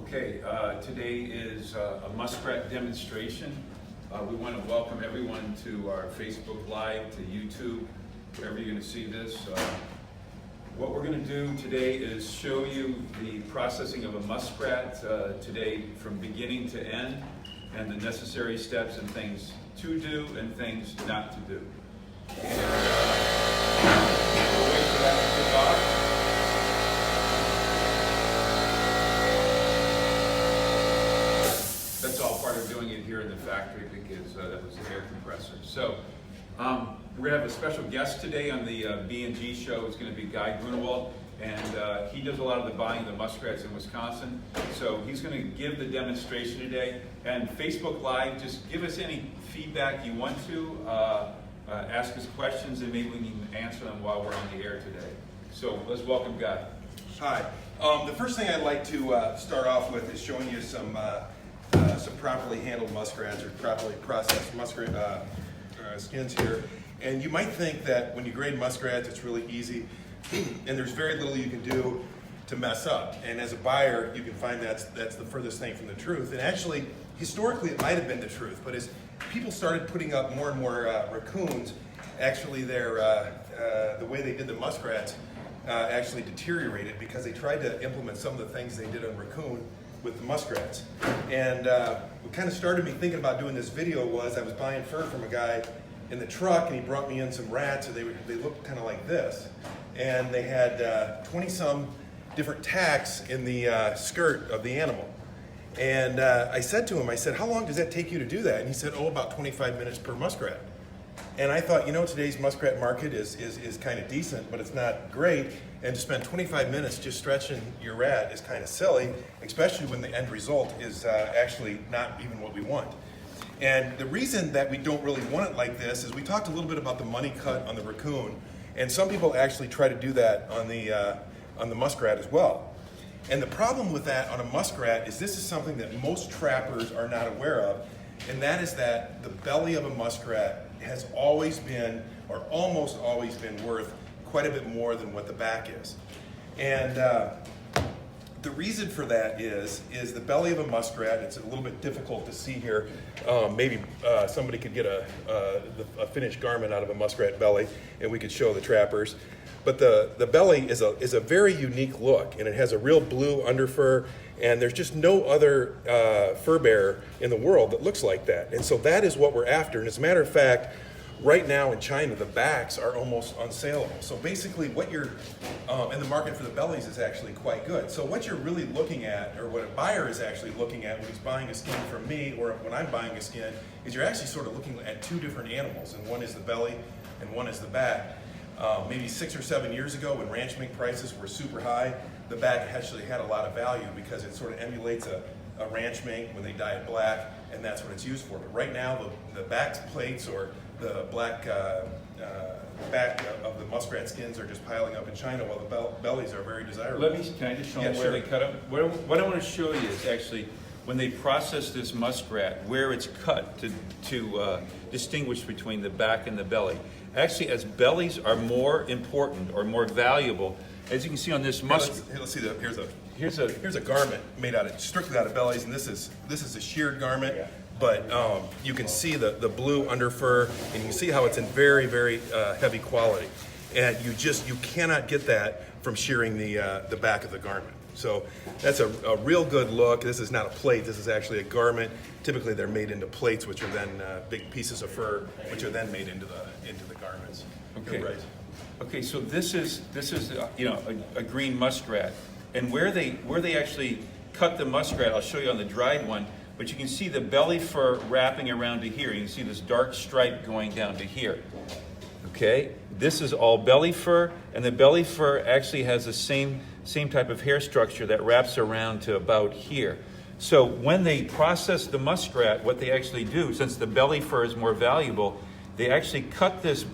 Okay, today is a muskrat demonstration. We want to welcome everyone to our Facebook Live, to YouTube, wherever you're going to see this. What we're going to do today is show you the processing of a muskrat today from beginning to end, and the necessary steps and things to do and things not to do. And we'll wait for that to kick off. That's all part of doing it here in the factory because that was the air compressor. So we're going to have a special guest today on the B&G show. It's going to be Guy Grunewald, and he does a lot of the buying of the muskrats in Wisconsin. So he's going to give the demonstration today. And Facebook Live, just give us any feedback you want to. Ask us questions, and maybe we can answer them while we're on the air today. So let's welcome Guy. Hi. The first thing I'd like to start off with is showing you some properly handled muskrats or properly processed muskrat skins here. And you might think that when you grade muskrats, it's really easy, and there's very little you can do to mess up. And as a buyer, you can find that's the furthest thing from the truth. And actually, historically, it might have been the truth. But as people started putting up more and more raccoons, actually, the way they did the muskrats actually deteriorated because they tried to implement some of the things they did on raccoon with the muskrats. And what kind of started me thinking about doing this video was I was buying fur from a guy in the truck, and he brought me in some rats, and they looked kind of like this. And they had 20-some different tacks in the skirt of the animal. And I said to him, I said, how long does that take you to do that? And he said, oh, about 25 minutes per muskrat. And I thought, you know, today's muskrat market is kind of decent, but it's not great. And to spend 25 minutes just stretching your rat is kind of silly, especially when the end result is actually not even what we want. And the reason that we don't really want it like this is we talked a little bit about the money cut on the raccoon, and some people actually try to do that on the muskrat as well. And the problem with that on a muskrat is this is something that most trappers are not aware of, and that is that the belly of a muskrat has always been, or almost always been, worth quite a bit more than what the back is. And the reason for that is the belly of a muskrat. It's a little bit difficult to see here. Maybe somebody could get a finished garment out of a muskrat belly, and we could show the trappers. But the belly is a very unique look, and it has a real blue underfur, and there's just no other fur bearer in the world that looks like that. And so that is what we're after. And as a matter of fact, right now in China, the backs are almost unsaleable. So basically what you're, and the market for the bellies is actually quite good. So what you're really looking at, or what a buyer is actually looking at when he's buying a skin from me, or when I'm buying a skin, is you're actually sort of looking at two different animals, and one is the belly and one is the back. Maybe 6 or 7 years ago, when ranch mink prices were super high, the back actually had a lot of value because it sort of emulates a ranch mink when they dye it black, and that's what it's used for. But right now, the back plates or the black back of the muskrat skins are just piling up in China, while the bellies are very desirable. Can I just show them where they cut up? What I want to show you is actually when they process this muskrat, where it's cut to distinguish between the back and the belly. Actually, as bellies are more important or more valuable, as you can see on this muskrat. Let's see. Here's a garment made strictly out of bellies, and this is a sheared garment. Yeah. But you can see the blue underfur, and you can see how it's in very, very heavy quality. And you cannot get that from shearing the back of the garment. So that's a real good look. This is not a plate. This is actually a garment. Typically, they're made into plates, which are then big pieces of fur, which are then made into the garments. Okay. Right. Okay. So this is a green muskrat, and where they actually cut the muskrat, I'll show you on the dried one. But you can see the belly fur wrapping around to here. You can see this dark stripe going down to here. Okay, this is all belly fur, and the belly fur actually has the same type of hair structure that wraps around to about here. So when they process the muskrat, what they actually do, since the belly fur is more valuable, they actually cut this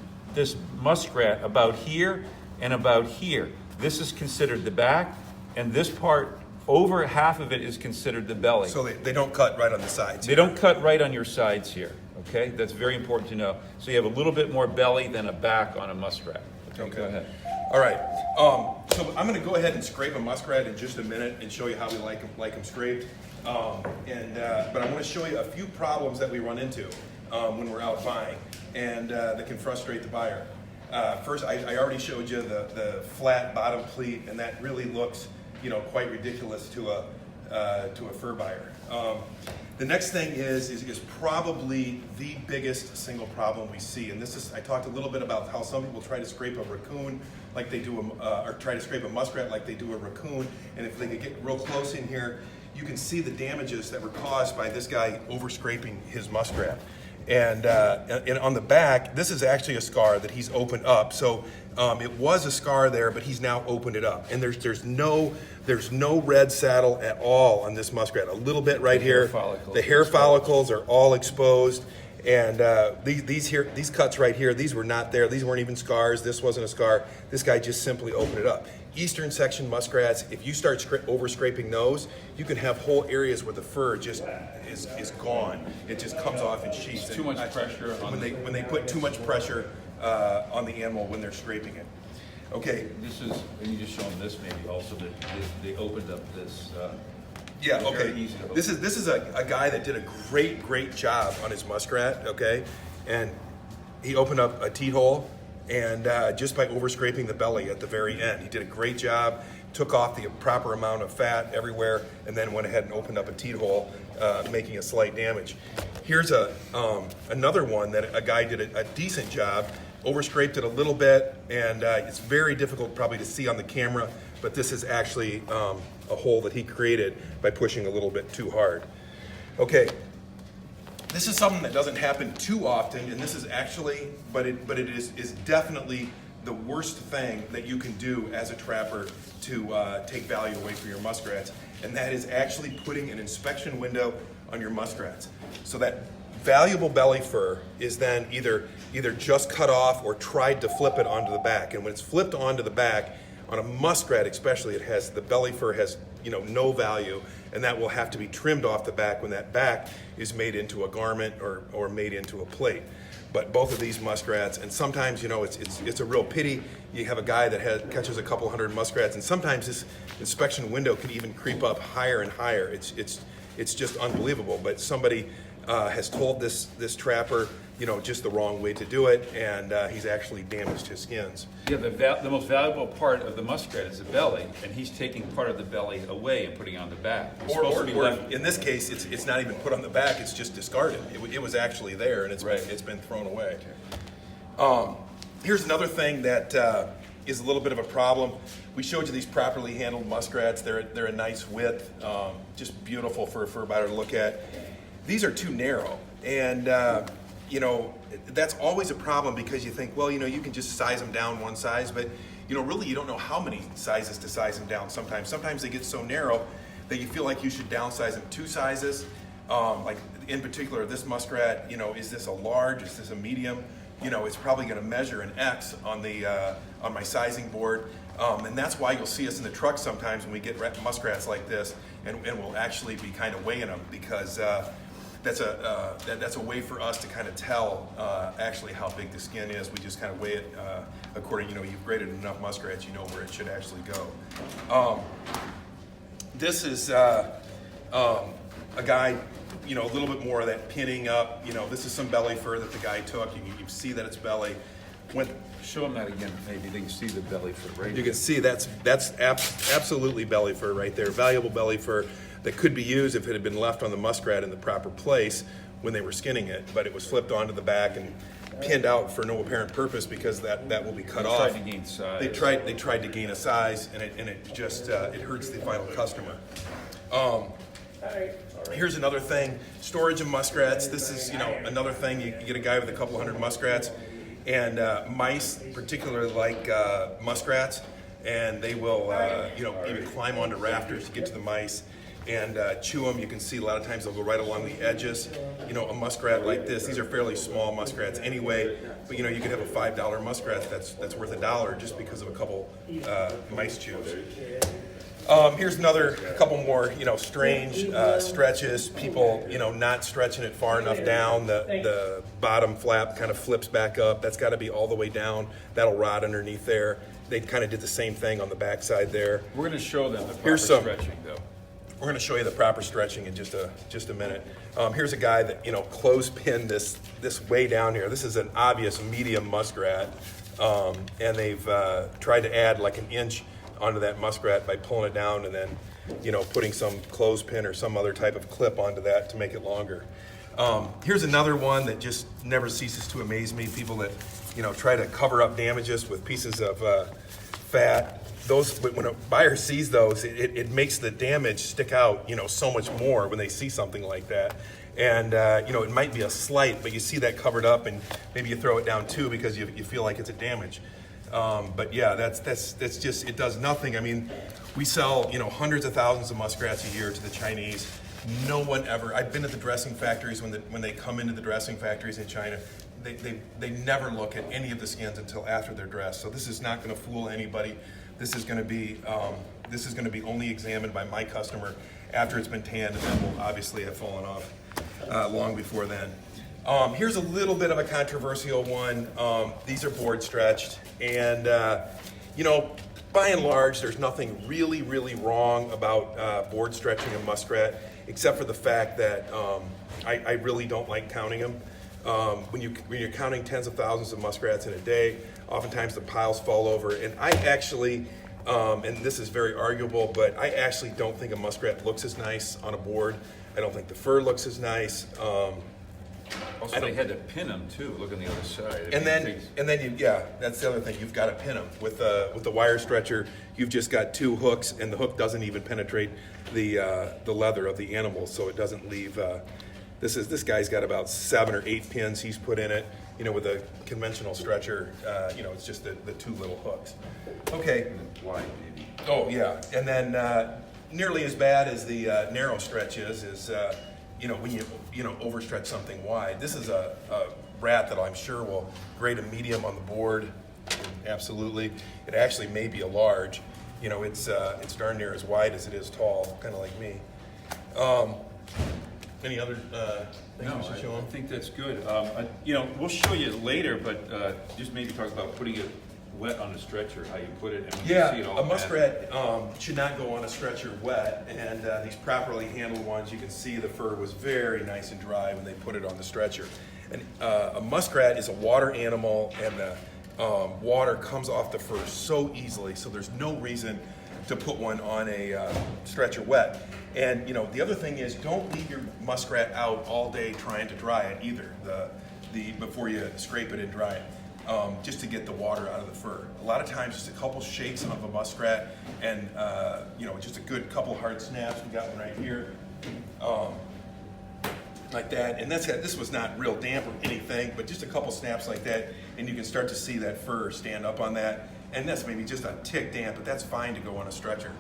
muskrat about here and about here. This is considered the back, and this part, over half of it, is considered the belly. So they don't cut right on the sides. They don't cut right on your sides here, okay? That's very important to know. So you have a little bit more belly than a back on a muskrat. Okay, go ahead. All right. So I'm going to go ahead and scrape a muskrat in just a minute and show you how we like them scraped. But I want to show you a few problems that we run into when we're out buying and that can frustrate the buyer. First, I already showed you the flat bottom pleat, and that really looks, quite ridiculous to a fur buyer. The next thing is probably the biggest single problem we see, and I talked a little bit about how some people try to scrape a raccoon like they do, or try to scrape a muskrat like they do a raccoon, and if they could get real close in here, you can see the damages that were caused by this guy over scraping his muskrat. And on the back, this is actually a scar that he's opened up. So it was a scar there, but he's now opened it up. And there's no red saddle at all on this muskrat. A little bit right here. The hair follicles are all exposed. And these cuts right here, these were not there. These weren't even scars. This wasn't a scar. This guy just simply opened it up. Eastern section muskrats, if you start over scraping those, you can have whole areas where the fur just is gone. It just comes off in sheets. It's too much pressure when they put too much pressure on the animal when they're scraping it. Okay. This is, and you just show them this maybe also, that they opened up this. Yeah, okay. This is a guy that did a great job on his muskrat, okay? And he opened up a teat hole, and just by over scraping the belly at the very end. He did a great job, took off the proper amount of fat everywhere, and then went ahead and opened up a teat hole, making a slight damage. Here's another one that a guy did a decent job, over scraped it a little bit, and it's very difficult probably to see on the camera, but this is actually a hole that he created by pushing a little bit too hard. Okay. This is something that doesn't happen too often, and this is actually, but it is definitely the worst thing that you can do as a trapper to take value away from your muskrats, and that is actually putting an inspection window on your muskrats. So that valuable belly fur is then either just cut off or tried to flip it onto the back, and when it's flipped onto the back, on a muskrat especially, the belly fur has no value, and that will have to be trimmed off the back when that back is made into a garment or made into a plate. But both of these muskrats, and sometimes it's a real pity. You have a guy that catches a couple hundred muskrats, and sometimes this inspection window can even creep up higher and higher. It's just unbelievable. But somebody has told this trapper just the wrong way to do it, and he's actually damaged his skins. Yeah, the most valuable part of the muskrat is the belly, and he's taking part of the belly away and putting it on the back. Or in this case, it's not even put on the back; it's just discarded. It was actually there, and it's been thrown away. Here's another thing that is a little bit of a problem. We showed you these properly handled muskrats. They're a nice width, just beautiful for a fur buyer to look at. These are too narrow, and that's always a problem because you think, well, you can just size them down one size, but really you don't know how many sizes to size them down sometimes. Sometimes they get so narrow that you feel like you should downsize them 2 sizes. Like in particular, this muskrat, is this a large, is this a medium? It's probably gonna measure an X on on my sizing board. And that's why you'll see us in the truck sometimes when we get muskrats like this, and we'll actually be kind of weighing them because that's a way for us to kind of tell actually how big the skin is. We just kind of weigh it according, you've graded enough muskrats, you know where it should actually go. This is a guy, a little bit more of that pinning up. This is some belly fur that the guy took. You can see that it's belly. Show them that again, maybe they can see the belly fur right. You can see that's absolutely belly fur right there. Valuable belly fur that could be used if it had been left on the muskrat in the proper place when they were skinning it, but it was flipped onto the back and pinned out for no apparent purpose because that will be cut off. They tried to gain size. They tried to gain a size, and it just it hurts the final customer. Here's another thing: storage of muskrats. This is another thing. You get a guy with a couple hundred muskrats, and mice particularly like muskrats, and they will even climb onto rafters to get to the mice and chew them. You can see a lot of times they'll go right along the edges. A muskrat like this, these are fairly small muskrats anyway, but you could have a $5 muskrat that's worth $1 just because of a couple mice chews. Here's a couple more, strange stretches. People, not stretching it far enough down. The bottom flap kind of flips back up. That's got to be all the way down. That'll rot underneath there. they kind of did the same thing on the backside there. We're going to show them the proper Here's some stretching, though. We're going to show you the proper stretching in just a minute. Here's a guy that clothespin this way down here. This is an obvious medium muskrat, and they've tried to add like an inch onto that muskrat by pulling it down and then putting some clothespin or some other type of clip onto that to make it longer. Here's another one that just never ceases to amaze me. People that try to cover up damages with pieces of fat. Those, when a buyer sees those, it makes the damage stick out, so much more when they see something like that. And it might be a slight, but you see that covered up, and maybe you throw it down too because you feel like it's a damage. But yeah, that's just, it does nothing. I mean, we sell hundreds of thousands of muskrats a year to the Chinese. No one ever. I've been at the dressing factories when they come into the dressing factories in China. They never look at any of the skins until after they're dressed. So this is not going to fool anybody. This is going to be only examined by my customer after it's been tanned, and then will obviously have fallen off long before then. Here's a little bit of a controversial one. These are board stretched, and by and large, there's nothing really, really wrong about board stretching a muskrat, except for the fact that I really don't like counting them. When you're counting tens of thousands of muskrats in a day, oftentimes the piles fall over, and I actually, and this is very arguable, but I actually don't think a muskrat looks as nice on a board. I don't think the fur looks as nice. Also, they had to pin them too. Look on the other side. And then that's the other thing. You've got to pin them with the wire stretcher. You've just got two hooks, and the hook doesn't even penetrate the leather of the animal, so it doesn't leave. This guy's got about 7 or 8 pins he's put in it. With a conventional stretcher, it's just the two little hooks. Okay. Wide, maybe. Oh yeah, and then nearly as bad as the narrow stretch is when you overstretch something wide. This is a rat that I'm sure will grade a medium on the board. Absolutely, it actually may be a large. It's darn near as wide as it is tall, kind of like me. Any other things we should show I them? think that's good. We'll show you later, but just maybe talk about putting it wet on a stretcher, how you put it, and we can see it all. A muskrat should not go on a stretcher wet, and these properly handled ones, you can see the fur was very nice and dry when they put it on the stretcher. And a muskrat is a water animal, and the water comes off the fur so easily, so there's no reason to put one on a stretcher wet. And the other thing is, don't leave your muskrat out all day trying to dry it either. Before you scrape it and dry it, just to get the water out of the fur. A lot of times, just a couple shakes of a muskrat, and just a good couple hard snaps. We got one right here, like that. And this was not real damp or anything, but just a couple snaps like that, and you can start to see that fur stand up on that. And that's maybe just a tick damp, but that's fine to go on a stretcher.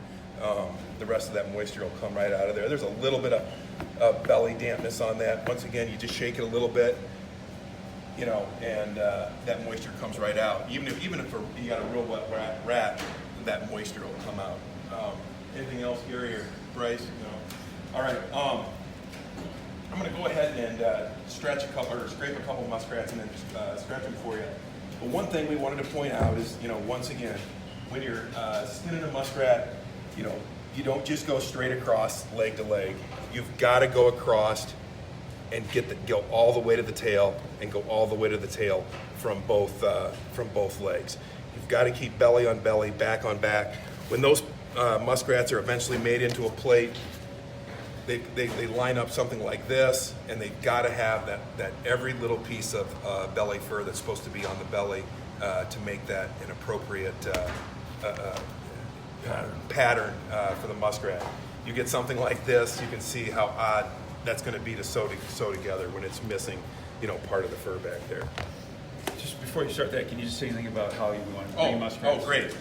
The rest of that moisture will come right out of there. There's a little bit of belly dampness on that. Once again, you just shake it a little bit, and that moisture comes right out. Even if you got a real wet rat, that moisture will come out. Anything else, Gary or Bryce? No. All right. I'm going to go ahead and scrape a couple muskrats and then stretch them for you. But one thing we wanted to point out is, once again, when you're skinning a muskrat, you don't just go straight across leg to leg. You've got to go across and go all the way to the tail and go all the way to the tail from both legs. You've got to keep belly on belly, back on back. When those muskrats are eventually made into a plate, they line up something like this, and they've got to have that every little piece of belly fur that's supposed to be on the belly to make that an appropriate pattern for the muskrat. You get something like this, you can see how odd that's going to be to sew together when it's missing, part of the fur back there. Just before you start that, can you just say anything about how you want to bring muskrats? Oh, great.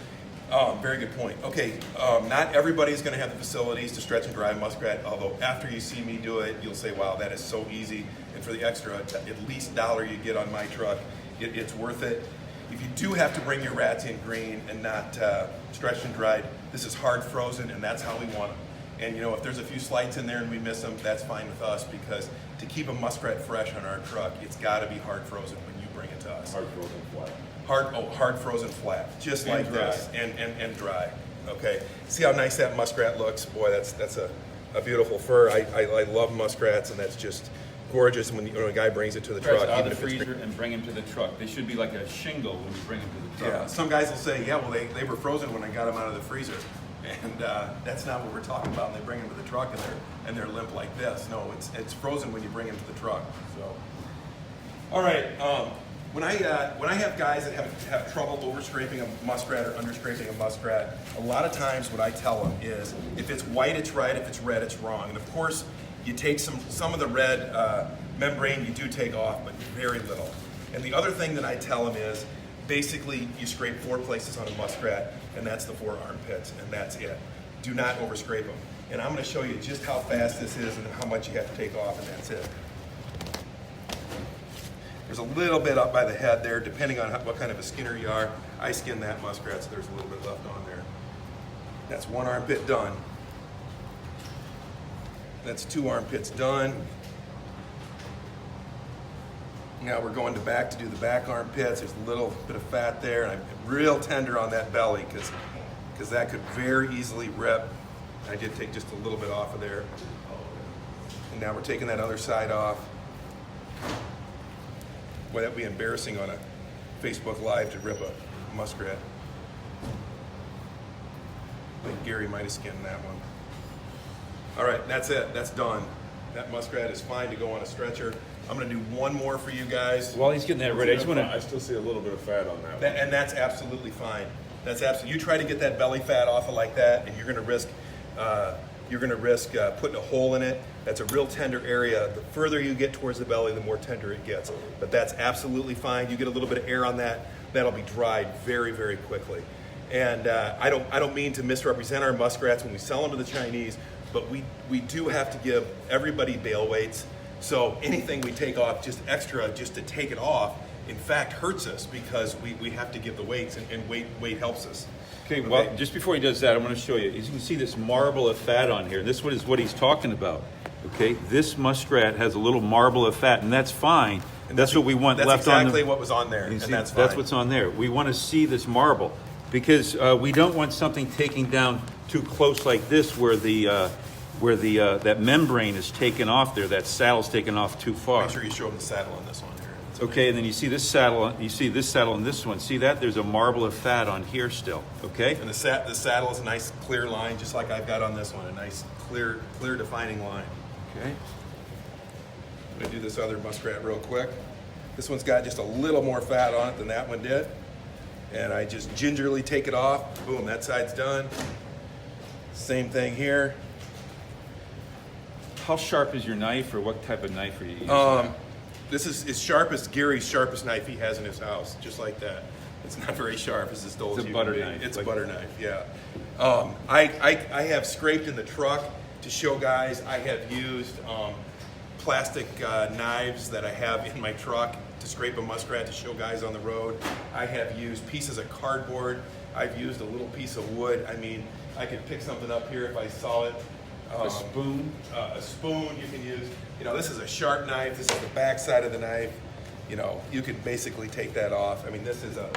Very good point. Okay, not everybody's going to have the facilities to stretch and dry a muskrat, although after you see me do it, you'll say, wow, that is so easy. And for the extra, at least $1 you get on my truck, it's worth it. If you do have to bring your rats in green and not stretched and dried, this is hard frozen, and that's how we want them. And if there's a few slights in there and we miss them, that's fine with us, because to keep a muskrat fresh on our truck, it's got to be hard frozen when you bring it to us. Hard frozen flat. hard frozen flat, just And like dry. this, and dry. Okay, see how nice that muskrat looks? Boy, that's a beautiful fur. I love muskrats, and that's just gorgeous when a guy brings it to the Try truck. it out even of the if it's- freezer and bring them to the truck. They should be like a shingle when you bring them to the Yeah, truck. some guys will say, yeah, well, they were frozen when I got them out of the freezer. And that's not what we're talking about. And they bring them to the truck and they're limp like this. No, it's frozen when you bring them to the truck. So, all right. When I have guys that have trouble overscraping a muskrat or underscraping a muskrat, a lot of times what I tell them is, if it's white, it's right. If it's red, it's wrong. And of course, you take some of the red membrane, you do take off, but very little. And the other thing that I tell them is, basically, you scrape 4 places on a muskrat, and that's the 4 armpits, and that's it. Do not overscrape them. And I'm going to show you just how fast this is and how much you have to take off, and that's it. There's a little bit up by the head there, depending on what kind of a skinner you are. I skinned that muskrat, so there's a little bit left on there. That's 1 armpit done. That's 2 armpits done. Now we're going back to do the back armpits. There's a little bit of fat there, and I'm real tender on that belly because that could very easily rip. I did take just a little bit off of there. And now we're taking that other side off. Boy, that'd be embarrassing on a Facebook Live to rip a muskrat. I think Gary might have skinned that one. All right, that's it. That's done. That muskrat is fine to go on a stretcher. I'm going to do one more for you guys. While he's getting that ready, I just want I to. still see a little bit of fat on that one. And that's absolutely fine. That's absolutely. You try to get that belly fat off of like that, and you're going to risk putting a hole in it. That's a real tender area. The further you get towards the belly, the more tender it gets. But that's absolutely fine. You get a little bit of air on that, that'll be dried very, very quickly. And I don't mean to misrepresent our muskrats when we sell them to the Chinese, but we do have to give everybody bail weights. So anything we take off just extra just to take it off, in fact, hurts us because we have to give the weights, and weight helps us. Okay, well, just before he does that, I want to show you. As you can see, this marble of fat on here. This is what he's talking about. Okay, this muskrat has a little marble of fat, and that's fine. That's what we want That's left on the. exactly what was on there, and See, that's fine. that's what's on there. We want to see this marble because we don't want something taking down too close like this, where that membrane is taken off there. That saddle's taken off too far. Make sure you show them the saddle on this one here. It's Okay, and then you see this saddle. You see this saddle and this one. See that? There's a marble of fat on here still. Okay. And the saddle is a nice clear line, just like I've got on this one, a nice clear defining line. Okay. I'm gonna do this other muskrat real quick. This one's got just a little more fat on it than that one did. And I just gingerly take it off. Boom, that side's done. Same thing here. How sharp is your knife, or what type of knife are you using? This is as sharp as Gary's sharpest knife he has in his house, just like that. It's not very sharp. It's as dull It's as a you butter can be. knife. It's Like- a butter knife, yeah. I have scraped in the truck to show guys. I have used plastic knives that I have in my truck to scrape a muskrat to show guys on the road. I have used pieces of cardboard. I've used a little piece of wood. I mean, I could pick something up here if I saw it. A spoon. A spoon you can use. You know, this is a sharp knife. This is the back side of the knife. You know, you can basically take that off. I mean, this is a,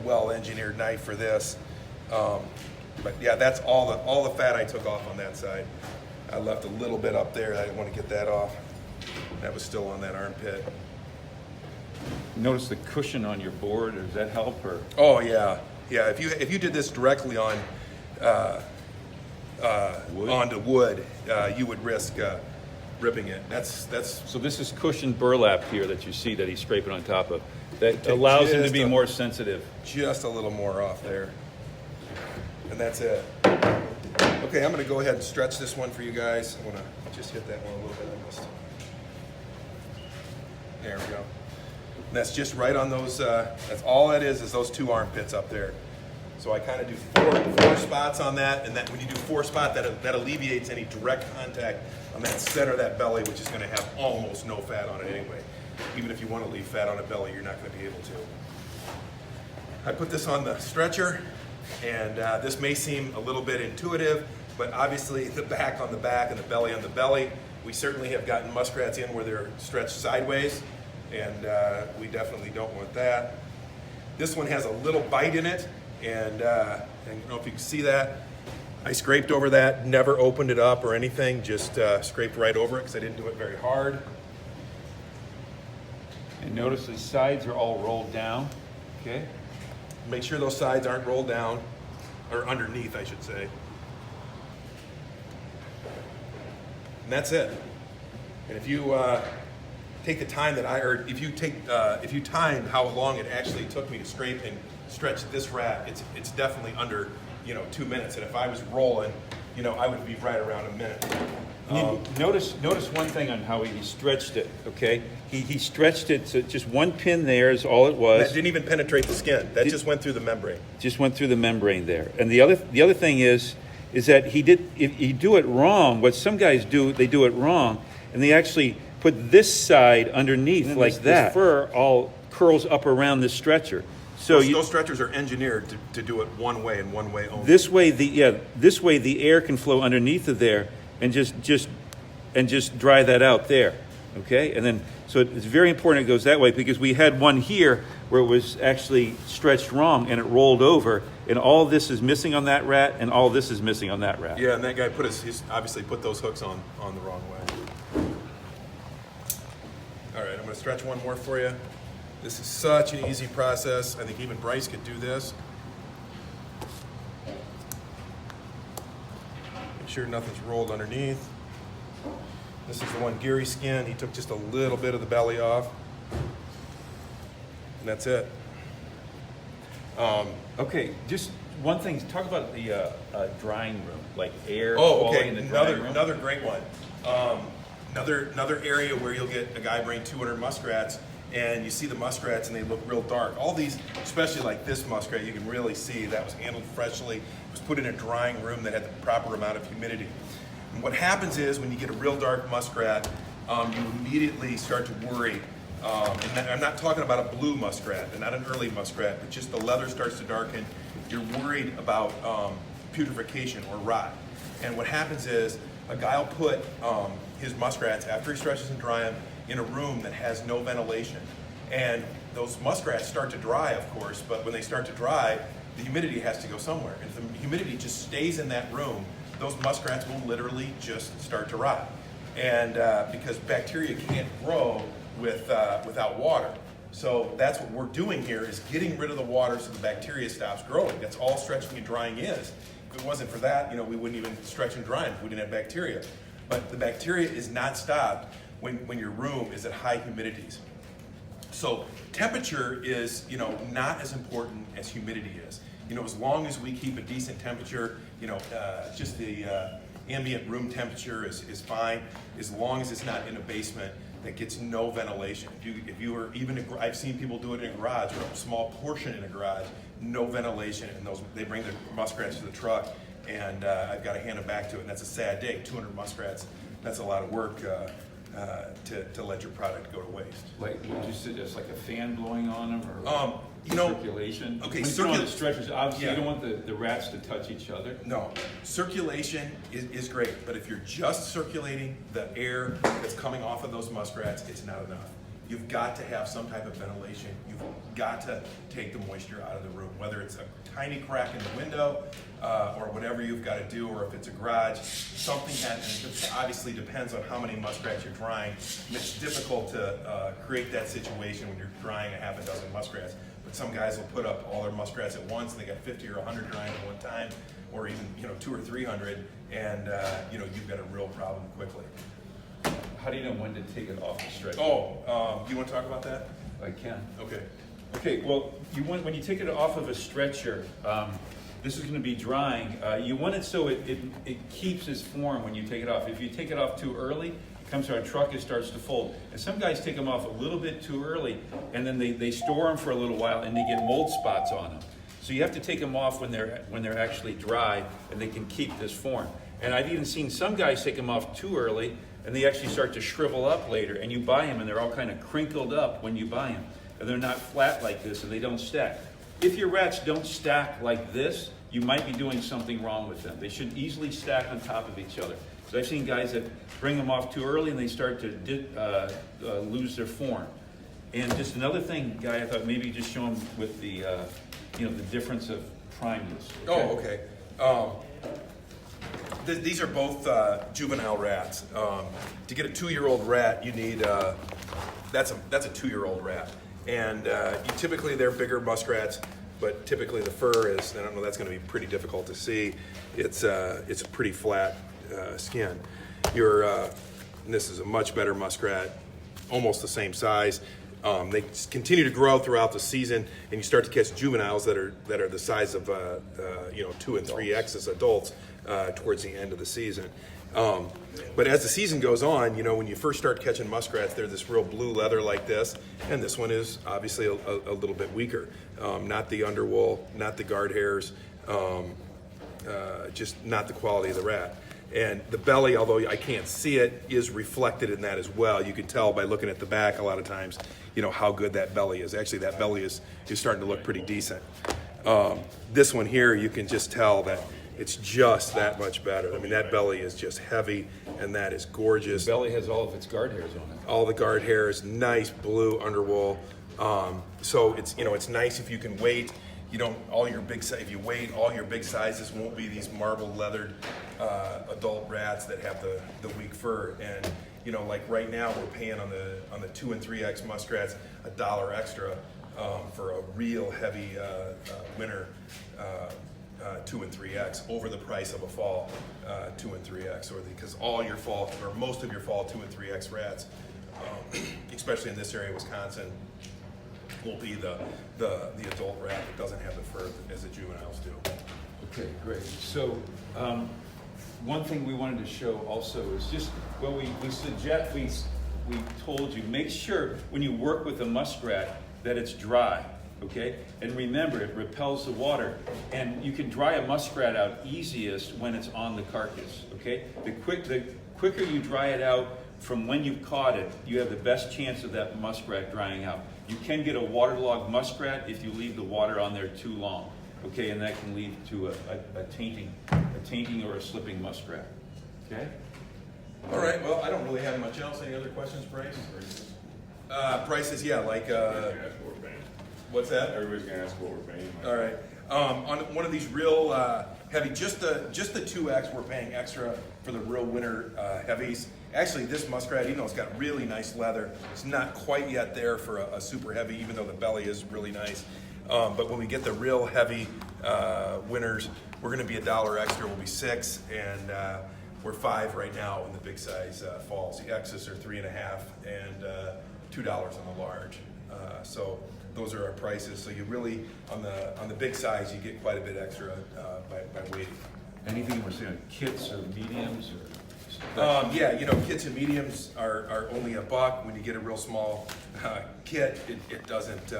well-engineered knife for this. But yeah, that's all the fat I took off on that side. I left a little bit up there. I didn't want to get that off. That was still on that armpit. Notice the cushion on your board. Does that help, or? Oh yeah, yeah. If you did this directly on Wood? onto wood, you would risk ripping it. That's So this is cushioned burlap here that you see that he's scraping on top of. That Take allows him to just be a- more sensitive. just a little more off there, and that's it. Okay, I'm going to go ahead and stretch this one for you guys. I want to just hit that one a little bit. I missed. There we go. And that's just right on those. That's all that is those 2 armpits up there. So I kind of do four spots on that, and that when you do 4 spots, that alleviates any direct contact on that center of that belly, which is going to have almost no fat on it anyway. Even if you want to leave fat on a belly, you're not going to be able to. I put this on the stretcher, and this may seem a little bit intuitive, but obviously the back on the back and the belly on the belly, we certainly have gotten muskrats in where they're stretched sideways, and we definitely don't want that. This one has a little bite in it, and I don't know if you can see that. I scraped over that, never opened it up or anything, just scraped right over it because I didn't do it very hard. And notice the sides are all rolled down, okay? Make sure those sides aren't rolled down, or underneath, I should say. And that's it. And if you take the time that if you timed how long it actually took me to scrape and stretch this rat, it's definitely under 2 minutes. And if I was rolling, I would be right around a minute. Notice one thing on how he stretched it, okay? He stretched it so just one pin there is all it was. That didn't even penetrate the skin. That just went through the membrane. Just went through the membrane there. And the other thing is that if you do it wrong, what some guys do, they do it wrong, and they actually put this side underneath like that. The fur all curls up around the stretcher. So those stretchers are engineered to do it one way and one way only. This way the air can flow underneath of there and just dry that out there, okay? And then so it's very important it goes that way, because we had one here where it was actually stretched wrong and it rolled over, and all this is missing on that rat and all this is missing on that rat. Yeah, and that guy he's obviously put those hooks on the wrong way. All right, I'm going to stretch one more for you. This is such an easy process. I think even Bryce could do this. Make sure nothing's rolled underneath. This is the one Gary skinned. He took just a little bit of the belly off. And that's it. Okay, just one thing. Talk about the drying room, like air. Oh, okay. In the drying room. Another great one. Another area where you'll get a guy bring 200 muskrats, and you see the muskrats and they look real dark. All these, especially like this muskrat, you can really see that was handled freshly. It was put in a drying room that had the proper amount of humidity. And what happens is when you get a real dark muskrat, you immediately start to worry. And I'm not talking about a blue muskrat, and not an early muskrat, but just the leather starts to darken. You're worried about putrefaction or rot. And what happens is a guy will put his muskrats, after he stretches and dries them, in a room that has no ventilation. And those muskrats start to dry, of course, but when they start to dry, the humidity has to go somewhere. And if the humidity just stays in that room, those muskrats will literally just start to rot. And because bacteria can't grow without water. So that's what we're doing here, is getting rid of the water so the bacteria stops growing. That's all stretching and drying is. If it wasn't for that, we wouldn't even stretch and dry if we didn't have bacteria. But the bacteria is not stopped when your room is at high humidities. So temperature is, not as important as humidity is. As long as we keep a decent temperature, just the ambient room temperature is fine, as long as it's not in a basement that gets no ventilation. If you are even, I've seen people do it in a garage, or a small portion in a garage, no ventilation, and they bring the muskrats to the truck, and I've got to hand them back to it, and that's a sad day. 200 muskrats, that's a lot of work to let your product go to waste. Like, would you suggest like a fan blowing on them, or circulation? Okay, when you're on the stretchers, obviously you don't want the rats to touch each other. No, circulation is great, but if you're just circulating the air that's coming off of those muskrats, it's not enough. You've got to have some type of ventilation. You've got to take the moisture out of the room, whether it's a tiny crack in the window or whatever you've got to do, or if it's a garage, something happens. It obviously depends on how many muskrats you're drying. And it's difficult to create that situation when you're drying a half a dozen muskrats. But some guys will put up all their muskrats at once, and they got 50 or 100 drying at one time, or even 200 or 300, and you've got a real problem quickly. How do you know when to take it off the stretcher? Do you want to talk about that? I can. Okay. Okay, well, when you take it off of a stretcher, this is going to be drying. You want it so it keeps its form when you take it off. If you take it off too early, it comes to our truck, it starts to fold. And some guys take them off a little bit too early, and then they store them for a little while, and they get mold spots on them. So you have to take them off when they're actually dry, and they can keep this form. And I've even seen some guys take them off too early, and they actually start to shrivel up later, and you buy them and they're all kind of crinkled up when you buy them, and they're not flat like this, and they don't stack. If your rats don't stack like this, you might be doing something wrong with them. They should easily stack on top of each other. So I've seen guys that bring them off too early and they start to lose their form. And just another thing, Guy, I thought maybe just show them with the, you know, the difference of primeness. Oh, okay. These are both juvenile rats. To get a 2-year-old rat, you need that's a 2-year-old rat, and typically they're bigger muskrats, but typically the fur is, I don't know, that's going to be pretty difficult to see. It's a pretty flat skin. This is a much better muskrat, almost the same size. They continue to grow throughout the season, and you start to catch juveniles that are the size of 2 and 3x as adults towards the end of the season. But as the season goes on, you know, when you first start catching muskrats, they're this real blue leather like this, and this one is obviously a little bit weaker. Not the underwool, not the guard hairs, just not the quality of the rat. And the belly, although I can't see it, is reflected in that as well. You can tell by looking at the back a lot of times, you know, how good that belly is. Actually, that belly is starting to look pretty decent. This one here, you can just tell that it's just that much better. I mean, that belly is just heavy, and that is gorgeous. The belly has all of its guard hairs on it. All the guard hairs, nice blue underwool. So it's, you know, it's nice if you can wait. You don't, if you wait, all your big sizes won't be these marble leathered adult rats that have the weak fur. And, you know, like right now we're paying on the 2 and 3x muskrats $1 extra for a real heavy winter 2 and 3x over the price of a fall 2 and 3x, because all your fall, or most of your fall 2 and 3x rats, especially in this area, Wisconsin, will be the adult rat that doesn't have the fur as the juveniles do. Okay, great. So one thing we wanted to show also is just, well, we told you, make sure when you work with a muskrat that it's dry, okay? And remember, it repels the water, and you can dry a muskrat out easiest when it's on the carcass, okay? The quicker you dry it out from when you've caught it, you have the best chance of that muskrat drying out. You can get a waterlogged muskrat if you leave the water on there too long, okay? And that can lead to a tainting or a slipping muskrat, okay? All right, well, I don't really have much else. Any other questions, Bryce? Prices, yeah, like, what's that? Everybody's gonna ask what we're paying. All right. On one of these real heavy, just the 2X, we're paying extra for the real winter heavies. Actually, this muskrat, even though it's got really nice leather, it's not quite yet there for a super heavy, even though the belly is really nice. But when we get the real heavy winters, we're going to be $1 extra. We'll be $6, and we're $5 right now in the big size falls. The X's are $3.50 and $2 on the large. So those are our prices. So you really, on the big size, you get quite a bit extra by waiting. Anything we're saying, kits or mediums or? Yeah, you know, kits and mediums are only $1. When you get a real small kit, it doesn't,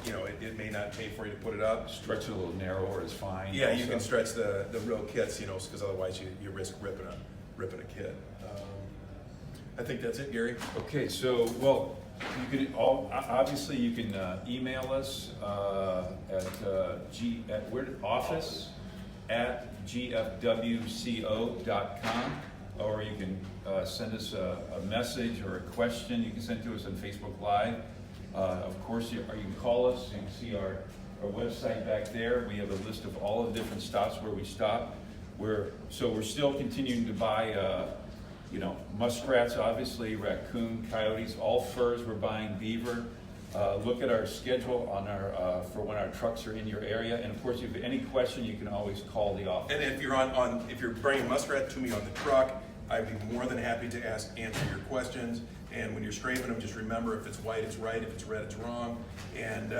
you know, it may not pay for you to put it up. Stretch it a little narrower is fine. Yeah, also. you can stretch the real kits, you know, because otherwise you risk ripping a kit. I think that's it, Gary. Okay, so, well, you can obviously you can email us at office at gfwco.com, or you can send us a message or a question. You can send it to us on Facebook Live. Of course, you can call us. You can see our website back there. We have a list of all the different stops where we stop. We're still continuing to buy you know, muskrats, obviously, raccoon, coyotes, all furs. We're buying beaver. Look at our schedule on our for when our trucks are in your area. And of course, if you have any question, you can always call the office. And if you're if you're bringing muskrat to me on the truck, I'd be more than happy to answer your questions. And when you're strafing them, just remember, if it's white, it's right. If it's red, it's wrong. And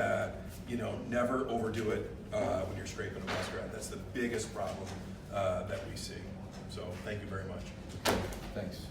you know, never overdo it when you're strafing a muskrat. That's the biggest problem that we see. So thank you very much. Thanks.